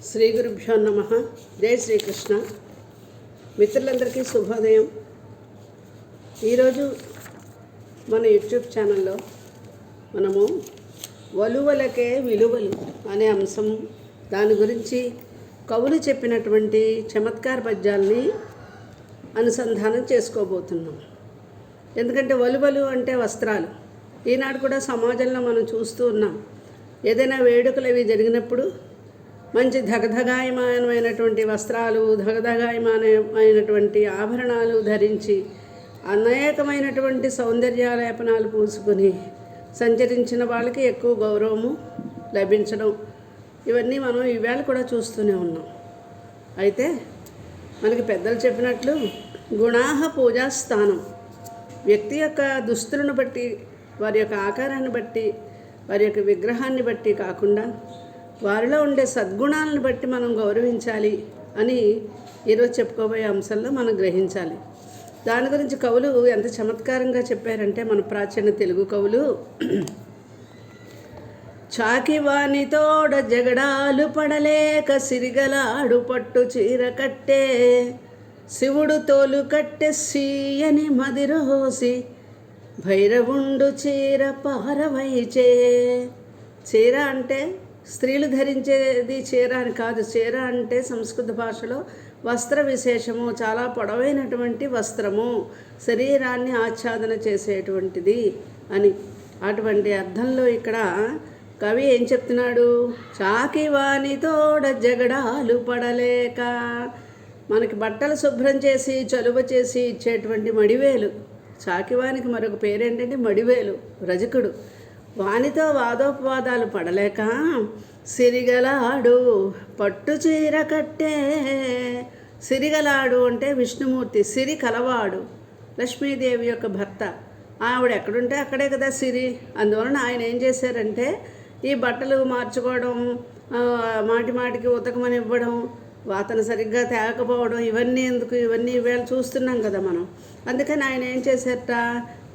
శ్రీ గురుభ్యో నమః. జై శ్రీకృష్ణ. మిత్రులందరికీ శుభోదయం. ఈరోజు మన యూట్యూబ్ ఛానల్లో మనము వలువలకే విలువలు అనే అంశం, దాని గురించి కవులు చెప్పినటువంటి చమత్కార పద్యాల్ని అనుసంధానం చేసుకోబోతున్నాం. ఎందుకంటే వలువలు అంటే వస్త్రాలు. ఈనాడు కూడా సమాజంలో మనం చూస్తూ ఉన్నాం. ఏదైనా వేడుకలు అవి జరిగినప్పుడు మంచి ధగధగాయమానమైనటువంటి వస్త్రాలు, ధగధగాయమానమైనటువంటి ఆభరణాలు ధరించి అనేకమైనటువంటి సౌందర్యాలేపనాలు పూసుకొని సంచరించిన వాళ్ళకి ఎక్కువ గౌరవము లభించడం, ఇవన్నీ మనం ఈవేళ కూడా చూస్తూనే ఉన్నాం. అయితే మనకి పెద్దలు చెప్పినట్లు గుణాహ పూజాస్థానం, వ్యక్తి యొక్క దుస్తులను బట్టి, వారి యొక్క ఆకారాన్ని బట్టి, వారి యొక్క విగ్రహాన్ని బట్టి కాకుండా వారిలో ఉండే సద్గుణాలను బట్టి మనం గౌరవించాలి అని ఈరోజు చెప్పుకోబోయే అంశంలో మనం గ్రహించాలి. దాని గురించి కవులు ఎంత చమత్కారంగా చెప్పారంటే, మన ప్రాచీన తెలుగు కవులు చాకివానితోడ జగడాలు పడలేక సిరిగలాడు పట్టు చీర కట్టే, శివుడు తోలు కట్టె సీయని మదిరోసి భైరవుండు చీర పారవైచే. చీర అంటే స్త్రీలు ధరించేది చీర అని కాదు. చీర అంటే సంస్కృత భాషలో వస్త్ర విశేషము, చాలా పొడవైనటువంటి వస్త్రము, శరీరాన్ని ఆచ్ఛాదన చేసేటువంటిది అని. అటువంటి అర్థంలో ఇక్కడ కవి ఏం చెప్తున్నాడు? చాకివానితోడ జగడాలు పడలేక, మనకి బట్టలు శుభ్రం చేసి చలువ చేసి ఇచ్చేటువంటి మడివేలు. చాకివానికి మరొక పేరేంటంటే మడివేలు, రజకుడు. వానితో వాదోపవాదాలు పడలేక సిరిగలాడు పట్టు చీర కట్టే. సిరిగలాడు అంటే విష్ణుమూర్తి, సిరి కలవాడు, లక్ష్మీదేవి యొక్క భర్త. ఆవిడ ఎక్కడుంటే అక్కడే కదా సిరి. అందువలన ఆయన ఏం చేశారంటే, ఈ బట్టలు మార్చుకోవడం, మాటి మాటికి ఉతకమని ఇవ్వడం, అతను సరిగ్గా తేకపోవడం, ఇవన్నీ ఎందుకు? ఇవన్నీ ఈవేళ చూస్తున్నాం కదా మనం. అందుకని ఆయన ఏం చేశారట,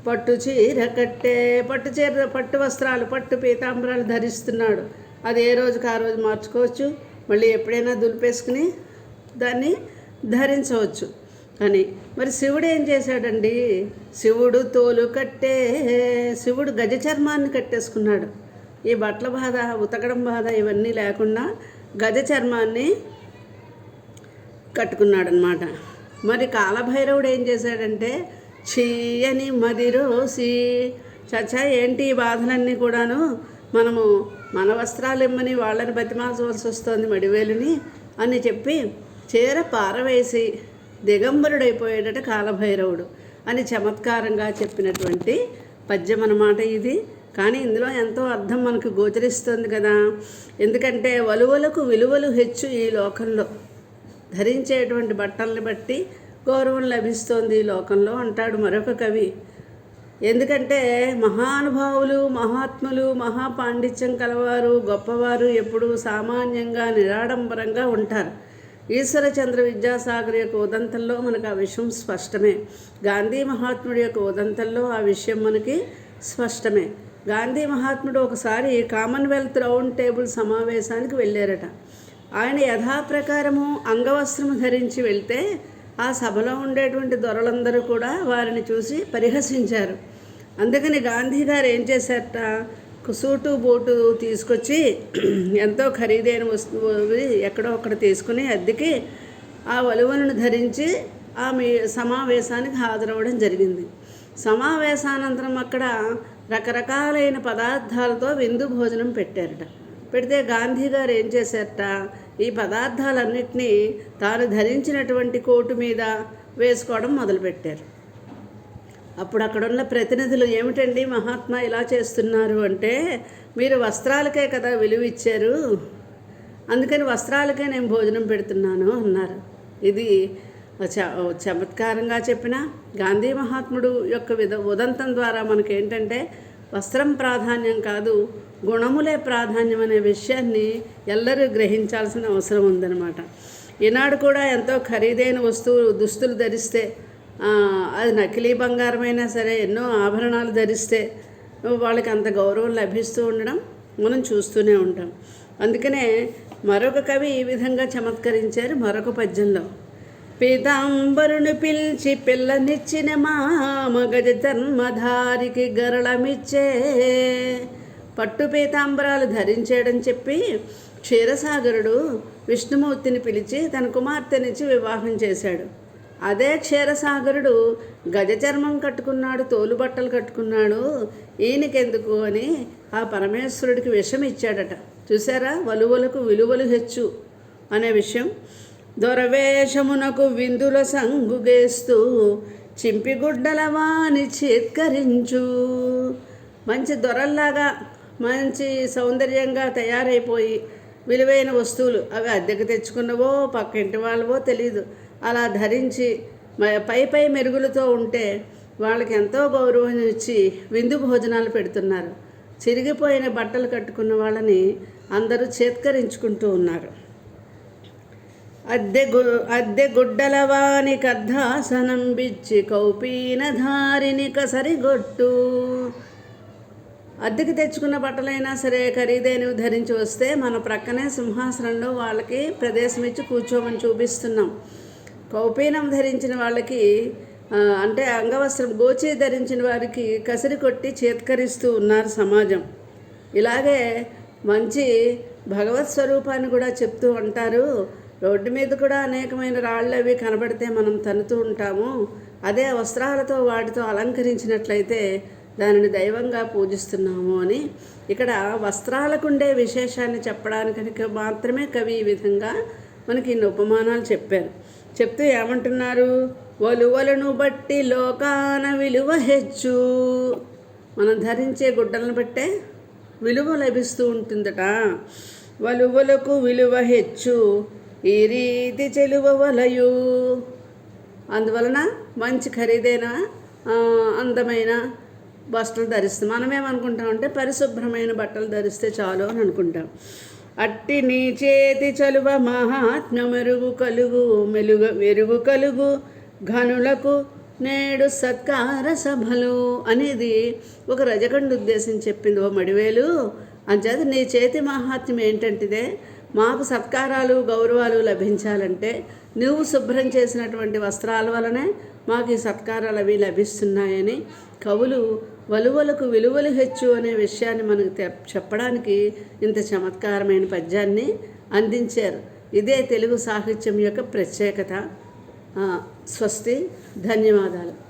పట్టు చీర కట్టే. పట్టు చీర, పట్టు వస్త్రాలు, పట్టు పీతాంబరాలు ధరిస్తున్నాడు. అది ఏ రోజుకి ఆ రోజు మార్చుకోవచ్చు, మళ్ళీ ఎప్పుడైనా దులిపేసుకుని దాన్ని ధరించవచ్చు. కానీ మరి శివుడు ఏం చేశాడండి? శివుడు తోలు కట్టే. శివుడు గజ చర్మాన్ని కట్టేసుకున్నాడు. ఈ బట్టల బాధ, ఉతకడం బాధ ఇవన్నీ లేకుండా గజ చర్మాన్ని కట్టుకున్నాడనమాట. మరి కాలభైరవుడు ఏం చేశాడంటే, చీయని మదిరోసి. చచ్చా ఏంటి ఈ బాధలన్నీ కూడాను, మనము మన వస్త్రాలు ఇమ్మని వాళ్ళని బతిమాల్చవలసి వస్తుంది మడివేలుని అని చెప్పి చీర పారవేసి దిగంబరుడైపోయాడట కాలభైరవుడు అని చమత్కారంగా చెప్పినటువంటి పద్యం అన్నమాట ఇది. కానీ ఇందులో ఎంతో అర్థం మనకు గోచరిస్తుంది కదా. ఎందుకంటే వలువలకు విలువలు హెచ్చు ఈ లోకంలో. ధరించేటువంటి బట్టల్ని బట్టి గౌరవం లభిస్తోంది ఈ లోకంలో అంటాడు మరొక కవి. ఎందుకంటే మహానుభావులు, మహాత్ములు, మహాపాండిత్యం కలవారు, గొప్పవారు ఎప్పుడూ సామాన్యంగా నిరాడంబరంగా ఉంటారు. ఈశ్వరచంద్ర విద్యాసాగర్ యొక్క ఉదంతంలో మనకు ఆ విషయం స్పష్టమే. గాంధీ మహాత్ముడి యొక్క ఉదంతంలో ఆ విషయం మనకి స్పష్టమే. గాంధీ మహాత్ముడు ఒకసారి కామన్వెల్త్ రౌండ్ టేబుల్ సమావేశానికి వెళ్ళారట. ఆయన యథాప్రకారము అంగవస్త్రము ధరించి వెళ్తే ఆ సభలో ఉండేటువంటి దొరలందరూ కూడా వారిని చూసి పరిహసించారు. అందుకని గాంధీ గారు ఏం చేశారట, సూటు బూటు తీసుకొచ్చి ఎంతో ఖరీదైన వస్తువు ఎక్కడో అక్కడ తీసుకుని అద్దెకి ఆ వలువలను ధరించి ఆ సమావేశానికి హాజరవ్వడం జరిగింది. సమావేశానంతరం అక్కడ రకరకాలైన పదార్థాలతో విందు భోజనం పెట్టారట. పెడితే గాంధీ గారు ఏం చేశారట, ఈ పదార్థాలన్నింటినీ తాను ధరించినటువంటి కోటు మీద వేసుకోవడం మొదలుపెట్టారు. అప్పుడు అక్కడున్న ప్రతినిధులు, ఏమిటండి మహాత్మా ఇలా చేస్తున్నారు అంటే, మీరు వస్త్రాలకే కదా విలువ ఇచ్చారు, అందుకని వస్త్రాలకే నేను భోజనం పెడుతున్నాను అన్నారు. ఇది చమత్కారంగా చెప్పిన గాంధీ మహాత్ముడు యొక్క ఉదంతం ద్వారా మనకేంటంటే, వస్త్రం ప్రాధాన్యం కాదు, గుణములే ప్రాధాన్యం అనే విషయాన్ని ఎల్లరూ గ్రహించాల్సిన అవసరం ఉందన్నమాట. ఈనాడు కూడా ఎంతో ఖరీదైన దుస్తులు ధరిస్తే, అది నకిలీ బంగారమైనా సరే, ఎన్నో ఆభరణాలు ధరిస్తే వాళ్ళకి అంత గౌరవం లభిస్తూ ఉండడం మనం చూస్తూనే ఉంటాం. అందుకనే మరొక కవి ఈ విధంగా చమత్కరించారు మరొక పద్యంలో. పీతాంబరుని పిలిచి పిల్లనిచ్చిన మామ గజ ధర్మధారికి గరళమిచ్చే. పట్టు పీతాంబరాలు ధరించాడని చెప్పి క్షీరసాగరుడు విష్ణుమూర్తిని పిలిచి తన కుమార్తెనిచ్చి వివాహం చేశాడు. అదే క్షీరసాగరుడు గజచర్మం కట్టుకున్నాడు, తోలుబట్టలు కట్టుకున్నాడు, ఈయనకెందుకు అని ఆ పరమేశ్వరుడికి విషం ఇచ్చాడట. చూసారా, వలువలకు విలువలు హెచ్చు అనే విషయం. దొరవేషమునకు విందుల సంగుగేస్తూ చింపిగుడ్డల వాని చేత్కరించు. మంచి దొరల్లాగా మంచి సౌందర్యంగా తయారైపోయి విలువైన వస్తువులు అవి అద్దెకు తెచ్చుకున్నవో పక్కింటి వాళ్ళవో తెలియదు అలా ధరించి పై మెరుగులతో ఉంటే వాళ్ళకి ఎంతో గౌరవం ఇచ్చి విందు భోజనాలు పెడుతున్నారు. చిరిగిపోయిన బట్టలు కట్టుకున్న వాళ్ళని అందరూ చేత్కరించుకుంటూ ఉన్నారు. అద్దె గుడ్డల వాని కర్ధాసనం బిచ్చి కౌపీన ధారిని కసరిగొట్టు. అద్దెకి తెచ్చుకున్న బట్టలైనా సరే ఖరీదైనవి ధరించి వస్తే మన ప్రక్కనే సింహాసనంలో వాళ్ళకి ప్రదేశం ఇచ్చి కూర్చోమని చూపిస్తున్నాం. కౌపీనం ధరించిన వాళ్ళకి అంటే అంగవస్త్రం గోచి ధరించిన వారికి కసిరి కొట్టి చేత్కరిస్తూ ఉన్నారు సమాజం. ఇలాగే మంచి భగవత్ స్వరూపాన్ని కూడా చెప్తూ ఉంటారు. రోడ్డు మీద కూడా అనేకమైన రాళ్ళు అవి కనబడితే మనం తన్నుతూ ఉంటాము. అదే వస్త్రాలతో వాటితో అలంకరించినట్లయితే దానిని దైవంగా పూజిస్తున్నాము అని ఇక్కడ వస్త్రాలకుండే విశేషాన్ని చెప్పడానికి మాత్రమే కవి ఈ విధంగా మనకి ఇన్ని ఉపమానాలు చెప్పారు. చెప్తూ ఏమంటున్నారు, వలువలను బట్టి లోకాన విలువ హెచ్చు. మనం ధరించే గుడ్డలను బట్టే విలువ లభిస్తూ ఉంటుందట. వలువలకు విలువ హెచ్చు ఈ రీతి చెలువ వలయు. అందువలన మంచి ఖరీదైన అందమైన బట్టలు ధరిస్తాం. మనమేమనుకుంటామంటే పరిశుభ్రమైన బట్టలు ధరిస్తే చాలు అని అనుకుంటాం. అట్టి నీ చేతి చలువ మహాత్మ్య మెరుగు కలుగు ఘనులకు నేడు సత్కార సభలు అనేది ఒక రజకండు ఉద్దేశం చెప్పింది. ఓ మడివేలు, అంచేత నీ చేతి మహాత్మ్యం ఏంటంటే మాకు సత్కారాలు గౌరవాలు లభించాలంటే నువ్వు శుభ్రం చేసినటువంటి వస్త్రాల వలనే మాకు ఈ సత్కారాలు అవి లభిస్తున్నాయని కవులు వలువలకు విలువలు హెచ్చు అనే విషయాన్ని మనకు చెప్పడానికి ఇంత చమత్కారమైన పద్యాన్ని అందించారు. ఇదే తెలుగు సాహిత్యం యొక్క ప్రత్యేకత. స్వస్తి, ధన్యవాదాలు.